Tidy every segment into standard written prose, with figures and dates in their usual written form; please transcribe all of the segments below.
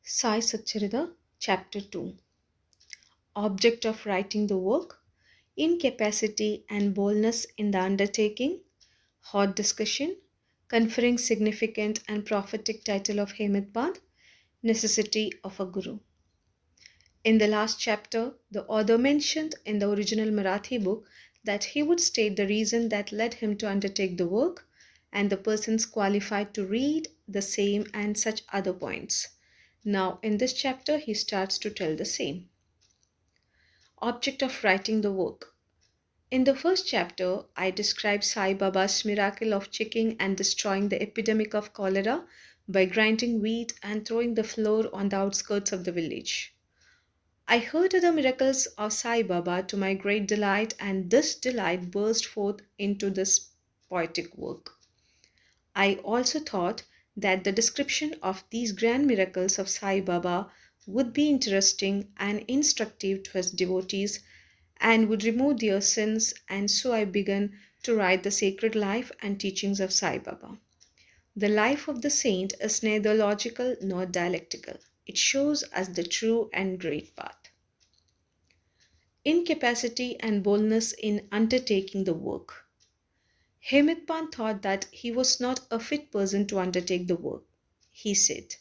Saisatcharita, Chapter 2. Object of writing the work, incapacity and boldness in the undertaking, hot discussion, conferring significant and prophetic title of hematpon, necessity of a guru. In the last chapter, the author mentioned in the original Marathi book that he would state the reason that led him to undertake the work and the persons qualified to read the same and such other points. Now, in this chapter, he starts to tell the same. Object of writing the work. In the first chapter, I described Sai Baba's miracle of checking and destroying the epidemic of cholera by grinding wheat and throwing the flour on the outskirts of the village. I heard of the miracles of Sai Baba to my great delight, and this delight burst forth into this poetic work. I also thought that the description of these grand miracles of Sai Baba would be interesting and instructive to his devotees and would remove their sins, and so I began to write the sacred life and teachings of Sai Baba. The life of the saint is neither logical nor dialectical. It shows us the true and great path. Incapacity and boldness in undertaking the work. Hematpon thought that he was not a fit person to undertake the work. He said,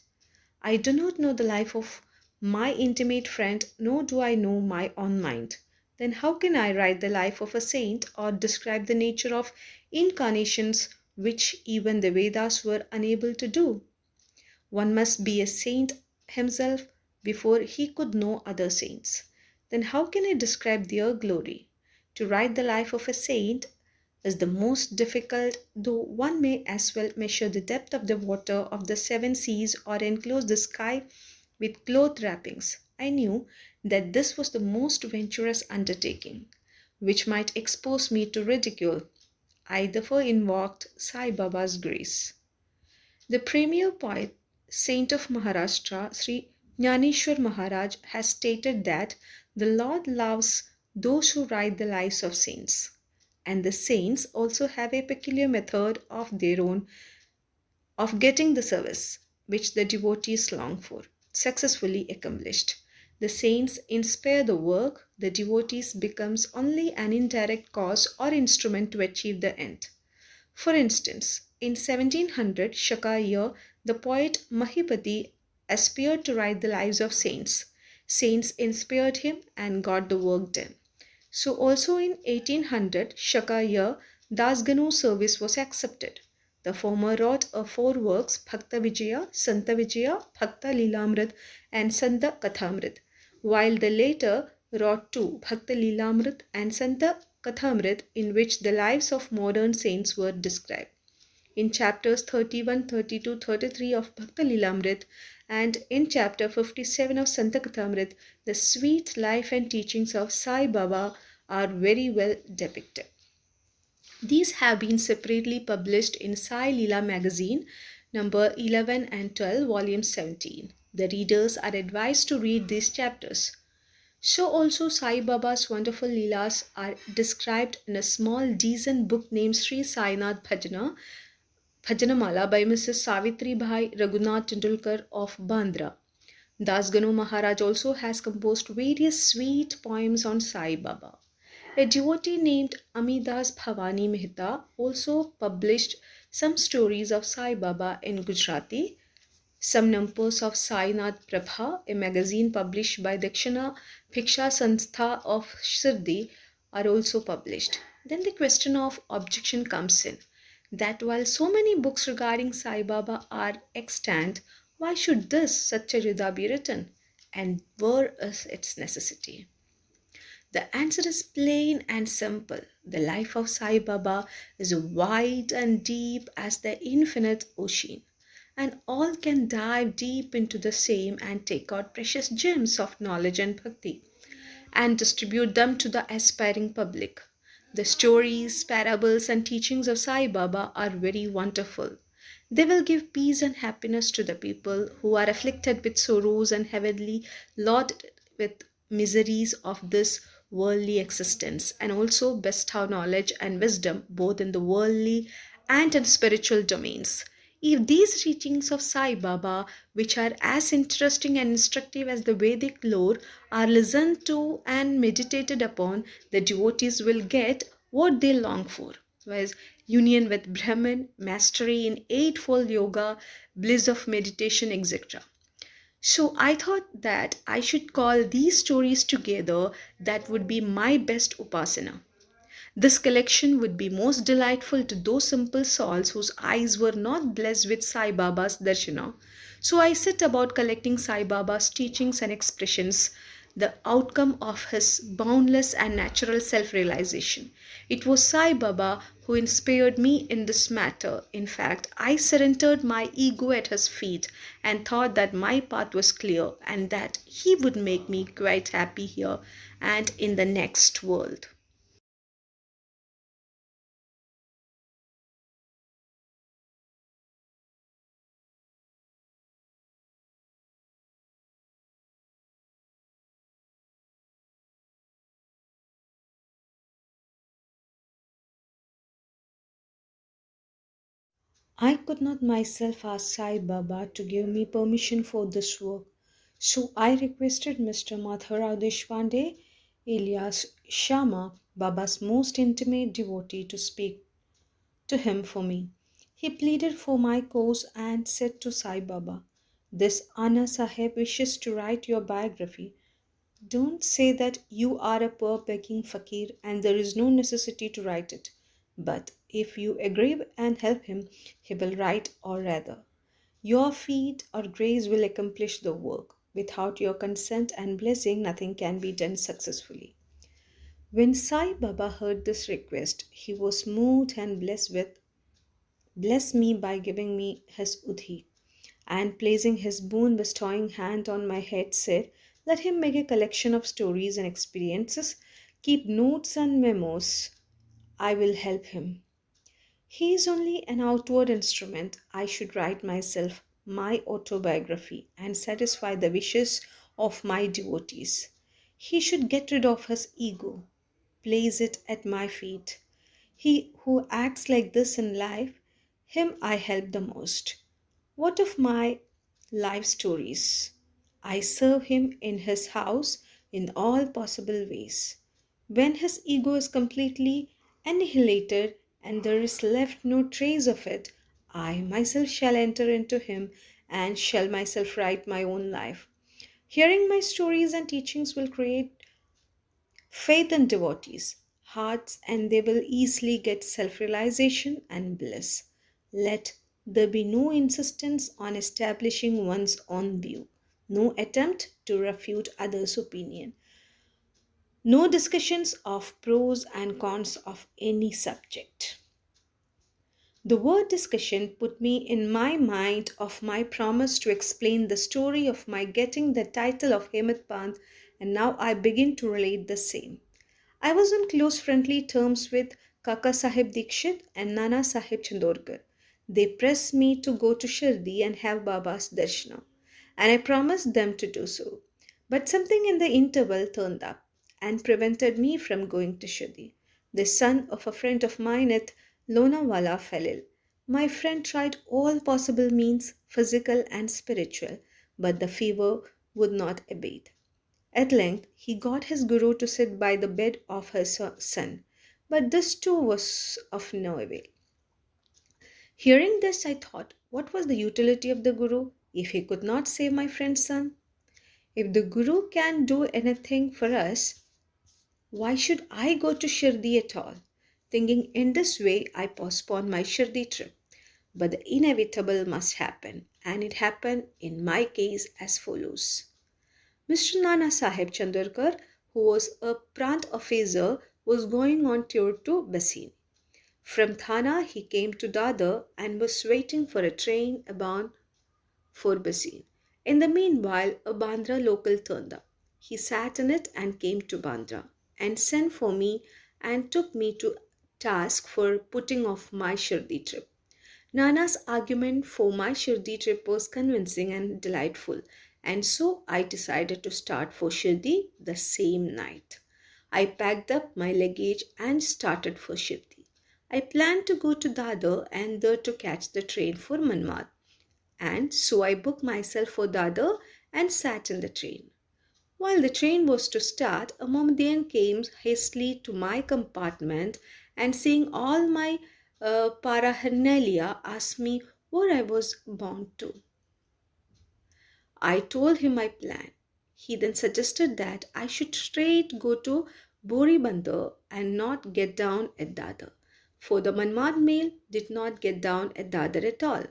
I do not know the life of my intimate friend, nor do I know my own mind. Then how can I write the life of a saint or describe the nature of incarnations which even the Vedas were unable to do? One must be a saint himself before he could know other saints. Then how can I describe their glory? To write the life of a saint is the most difficult, though one may as well measure the depth of the water of the seven seas or enclose the sky with cloth wrappings. I knew that this was the most venturous undertaking, which might expose me to ridicule. I therefore invoked Sai Baba's grace. The premier poet, saint of Maharashtra, Sri Jnaneshwar Maharaj, has stated that the Lord loves those who write the lives of saints. And the saints also have a peculiar method of their own of getting the service, which the devotees long for, successfully accomplished. The saints inspire the work, the devotees becomes only an indirect cause or instrument to achieve the end. For instance, in 1700 Shaka year, the poet Mahipati aspired to write the lives of saints. Saints inspired him and got the work done. So also in 1800 Shaka year, Dasganu's service was accepted. The former wrote four works, Bhakta Vijaya, Santa Vijaya, Bhakta Lilamrit and Santa Kathamrit, while the later wrote two, Bhakta Lilamrit and Santa Kathamrit, in which the lives of modern saints were described. In chapters 31, 32, 33 of Bhakta Lilamrit and in chapter 57 of Santa Kathamrit, the sweet life and teachings of Sai Baba are very well depicted. These have been separately published in Sai Leela magazine, number 11 and 12, volume 17. The readers are advised to read these chapters. So also Sai Baba's wonderful Leelas are described in a small decent book named Sri Sainath Bhajanamala by Mrs. Savitri Bhai Raghunath Tendulkar of Bandra. Dasganu Maharaj also has composed various sweet poems on Sai Baba. A devotee named Amidas Bhavani Mehta also published some stories of Sai Baba in Gujarati. Some numbers of Sainath Prabha, a magazine published by Dakshina Bhiksha Sanstha of Shirdi, are also published. Then the question of objection comes in, that while so many books regarding Sai Baba are extant, why should this Satcharita be written? And where is its necessity? The answer is plain and simple. The life of Sai Baba is wide and deep as the infinite ocean, and all can dive deep into the same and take out precious gems of knowledge and bhakti and distribute them to the aspiring public. The stories, parables, and teachings of Sai Baba are very wonderful. They will give peace and happiness to the people who are afflicted with sorrows and heavily loaded with miseries of this worldly existence, and also bestow knowledge and wisdom both in the worldly and in spiritual domains. If these teachings of Sai Baba, which are as interesting and instructive as the Vedic lore, are listened to and meditated upon, the devotees will get what they long for, whereas union with Brahman, mastery in eightfold yoga, bliss of meditation, etc. So I thought that I should call these stories together. That would be my best upasana. This collection would be most delightful to those simple souls whose eyes were not blessed with Sai Baba's darshana. So I set about collecting Sai Baba's teachings and expressions, the outcome of his boundless and natural self realization. It was Sai Baba who inspired me in this matter. In fact, I surrendered my ego at his feet and thought that my path was clear and that he would make me quite happy here and in the next world. I could not myself ask Sai Baba to give me permission for this work, so I requested Mr. Madhavrao Deshpande, alias Shama, Baba's most intimate devotee, to speak to him for me. He pleaded for my cause and said to Sai Baba, "This Anna Sahib wishes to write your biography. Don't say that you are a poor begging fakir and there is no necessity to write it. But if you agree and help him, he will write, or rather, your feet or grace will accomplish the work. Without your consent and blessing, nothing can be done successfully." When Sai Baba heard this request, he was moved and blessed me by giving me his udhi, and placing his boon bestowing hand on my head said, "Let him make a collection of stories and experiences, keep notes and memos. I will help him. He is only an outward instrument. I should write myself my autobiography and satisfy the wishes of my devotees. He should get rid of his ego, place it at my feet. He who acts like this in life, him I help the most. What of my life stories? I serve him in his house in all possible ways. When his ego is completely annihilated and there is left no trace of it, I myself shall enter into him and shall myself write my own life. Hearing my stories and teachings will create faith in devotees' hearts and they will easily get self realization and bliss. Let there be no insistence on establishing one's own view, no attempt to refute others' opinion, no discussions of pros and cons of any subject. The word discussion put me in my mind of my promise to explain the story of my getting the title of hematpon, and now I begin to relate the same. I was on close friendly terms with Kaka Sahib Dikshit and Nana Sahib Chandorkar. They pressed me to go to Shirdi and have Baba's darshana, and I promised them to do so. But something in the interval turned up and prevented me from going to Shirdi. The son of a friend of mine at Lonawala fell ill. My friend tried all possible means, physical and spiritual, but the fever would not abate. At length, he got his guru to sit by the bed of his son, but this too was of no avail. Hearing this, I thought, what was the utility of the guru if he could not save my friend's son? If the guru can do anything for us, why should I go to Shirdi at all? Thinking in this way, I postponed my Shirdi trip. But the inevitable must happen, and it happened in my case as follows. Mr. Nana Sahib Chandarkar, who was a Prant officer, was going on tour to Basine. From Thana, he came to Dadar and was waiting for a train bound for Basine. In the meanwhile, a Bandra local turned up. He sat in it and came to Bandra and sent for me and took me to task for putting off my Shirdi trip. Nana's argument for my Shirdi trip was convincing and delightful, and so I decided to start for Shirdi the same night. I packed up my luggage and started for Shirdi. I planned to go to Dadar and there to catch the train for Manmad. And so I booked myself for Dadar and sat in the train. While the train was to start, a Mohammedan came hastily to my compartment and, seeing all my paraphernalia, asked me where I was bound to. I told him my plan. He then suggested that I should straight go to Boribandar and not get down at Dadar, for the Manmad mail did not get down at Dadar at all.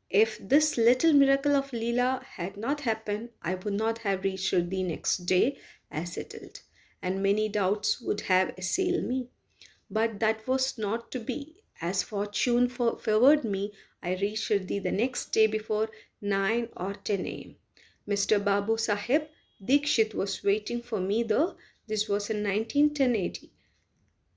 If this little miracle of Leela had not happened, I would not have reached her the next day as settled, and many doubts would have assailed me. But that was not to be. As fortune favored me, I reached Shirdi the next day before 9 or 10 a.m. Mr. Babu Sahib Dikshit was waiting for me there. This was in 1910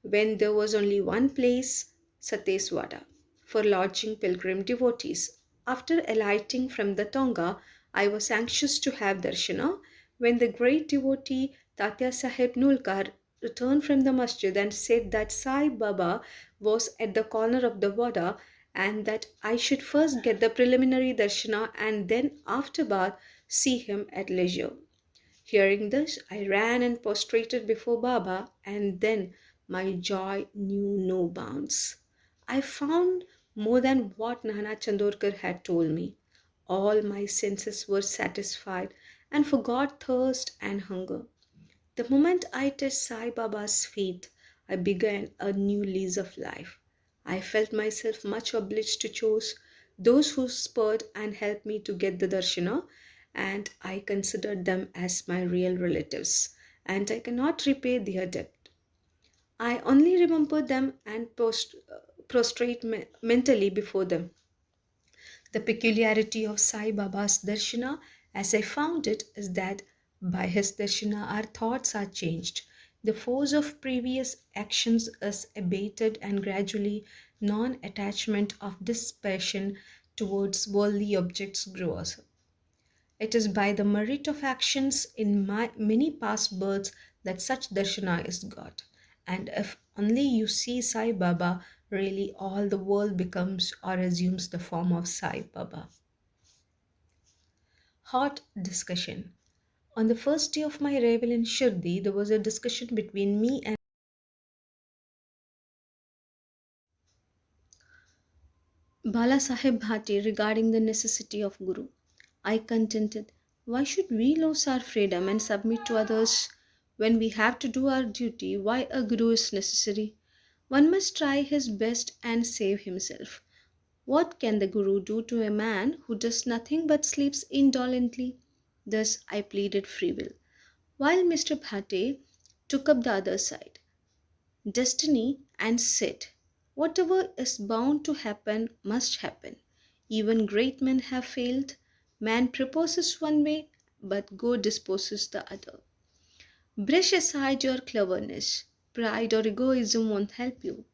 when there was only one place, Sateswada, for lodging pilgrim devotees. After alighting from the Tonga, I was anxious to have darshana when the great devotee Tatya Sahib Nulkar returned from the masjid and said that Sai Baba was at the corner of the Wada and that I should first get the preliminary darshana and then after bath see him at leisure. Hearing this, I ran and prostrated before Baba, and then my joy knew no bounds. I found more than what Nana Chandorkar had told me. All my senses were satisfied and forgot thirst and hunger. The moment I touched Sai Baba's feet, I began a new lease of life. I felt myself much obliged to choose those who spurred and helped me to get the darshana, and I considered them as my real relatives, and I cannot repay their debt. I only remember them and prostrate mentally before them. The peculiarity of Sai Baba's darshana, as I found it, is that by his darshana our thoughts are changed. The force of previous actions is abated and gradually non attachment of dispassion towards worldly objects grows. It is by the merit of actions in many past births that such darshana is got. And if only you see Sai Baba, really all the world becomes or assumes the form of Sai Baba. Hot discussion. On the first day of my arrival in Shirdi, there was a discussion between me and Bala Sahib Bhati regarding the necessity of Guru. I contended, why should we lose our freedom and submit to others when we have to do our duty? Why a Guru is necessary? One must try his best and save himself. What can the Guru do to a man who does nothing but sleeps indolently? Thus I pleaded free will, while Mr. Bhate took up the other side, destiny, and said, whatever is bound to happen must happen. Even great men have failed. Man proposes one way, but God disposes the other. Brush aside your cleverness. Pride or egoism won't help you.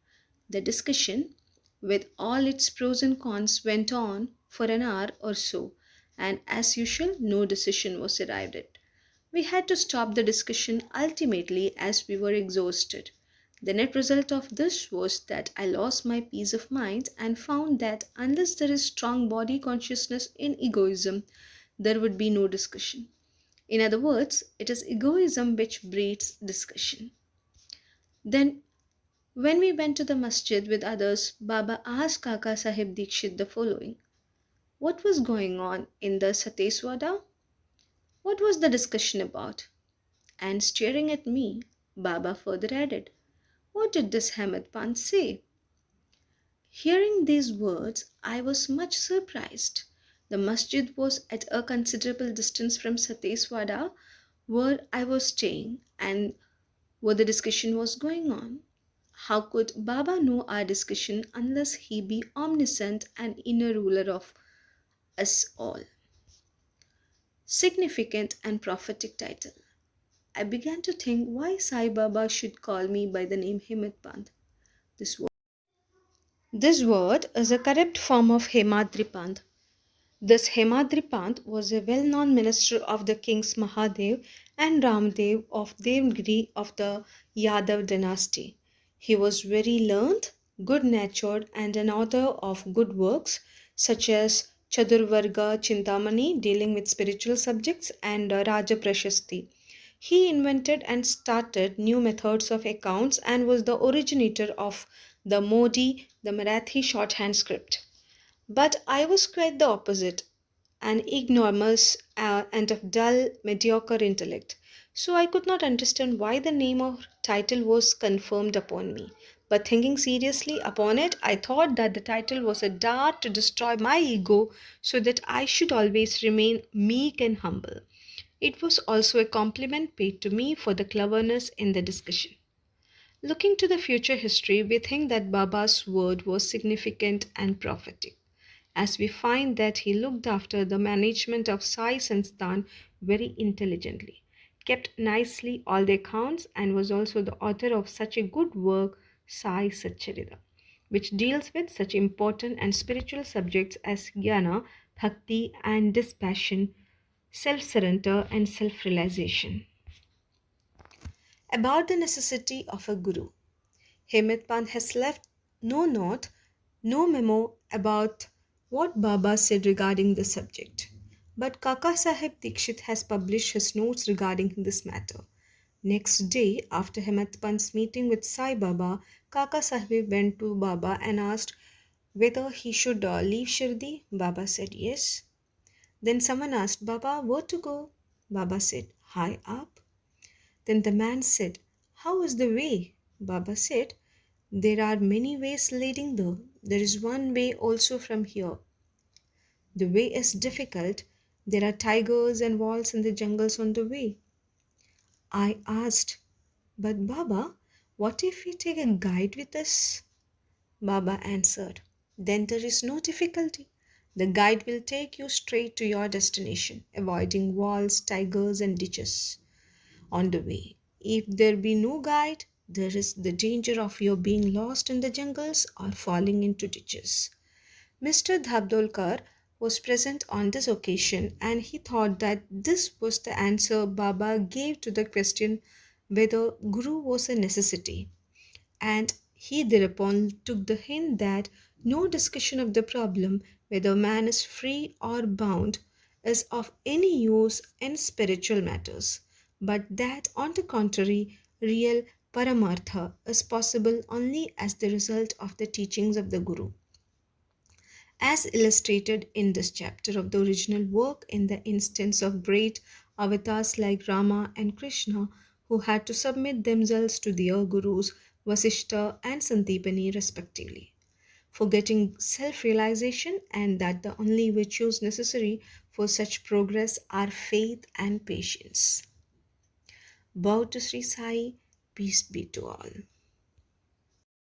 The discussion, with all its pros and cons, went on for an hour or so, and as usual, no decision was arrived at. We had to stop the discussion ultimately as we were exhausted. The net result of this was that I lost my peace of mind and found that unless there is strong body consciousness in egoism, there would be no discussion. In other words, it is egoism which breeds discussion. Then, when we went to the masjid with others, Baba asked Kaka Sahib Dikshit the following: what was going on in the Sateswada? What was the discussion about? And staring at me, Baba further added, what did this hematpon say? Hearing these words, I was much surprised. The masjid was at a considerable distance from Sateswada, where I was staying, and where the discussion was going on. How could Baba know our discussion unless he be omniscient and inner ruler of us all? Significant and prophetic title. I began to think why Sai Baba should call me by the name Himatpant. This word, this word is a corrupt form of Hemadripant. This Hemadripant was a well-known minister of the kings Mahadev and Ramdev of Devgiri of the Yadav dynasty. He was very learned good natured, and an author of good works such as Chadurvarga Chintamani, dealing with spiritual subjects, and Raja Prashasti. He invented and started new methods of accounts and was the originator of the Modi, the Marathi shorthand script. But I was quite the opposite, an ignoramus and of dull, mediocre intellect. So I could not understand why the name or title was confirmed upon me. But thinking seriously upon it, I thought that the title was a dart to destroy my ego so that I should always remain meek and humble. It was also a compliment paid to me for the cleverness in the discussion. Looking to the future history, we think that Baba's word was significant and prophetic, as we find that he looked after the management of Sai Sansthan very intelligently, kept nicely all the accounts, and was also the author of such a good work, Saisatcharita, which deals with such important and spiritual subjects as jnana, bhakti, and dispassion, self surrender, and self realization. About the necessity of a guru, Hematpon has left no note, no memo about what Baba said regarding the subject. But Kaka Sahib Dikshit has published his notes regarding this matter. Next day, after Hematpan's meeting with Sai Baba, Kaka Sahib went to Baba and asked whether he should leave Shirdi. Baba said yes. Then someone asked Baba where to go. Baba said, high up. Then the man said, how is the way? Baba said, there are many ways leading there. There is one way also from here. The way is difficult. There are tigers and wolves in the jungles on the way. I asked, but Baba, what if we take a guide with us? Baba answered, then there is no difficulty. The guide will take you straight to your destination, avoiding walls, tigers, and ditches on the way. If there be no guide, there is the danger of your being lost in the jungles or falling into ditches. Mr. Dhabdolkar was present on this occasion and he thought that this was the answer Baba gave to the question whether Guru was a necessity. And he thereupon took the hint that no discussion of the problem whether man is free or bound is of any use in spiritual matters, but that on the contrary, real paramartha is possible only as the result of the teachings of the Guru, as illustrated in this chapter of the original work in the instance of great avatars like Rama and Krishna who had to submit themselves to their gurus Vasishta and Santipani respectively, forgetting self realization and that the only virtues necessary for such progress are faith and patience. Bow to Sri Sai, peace be to all.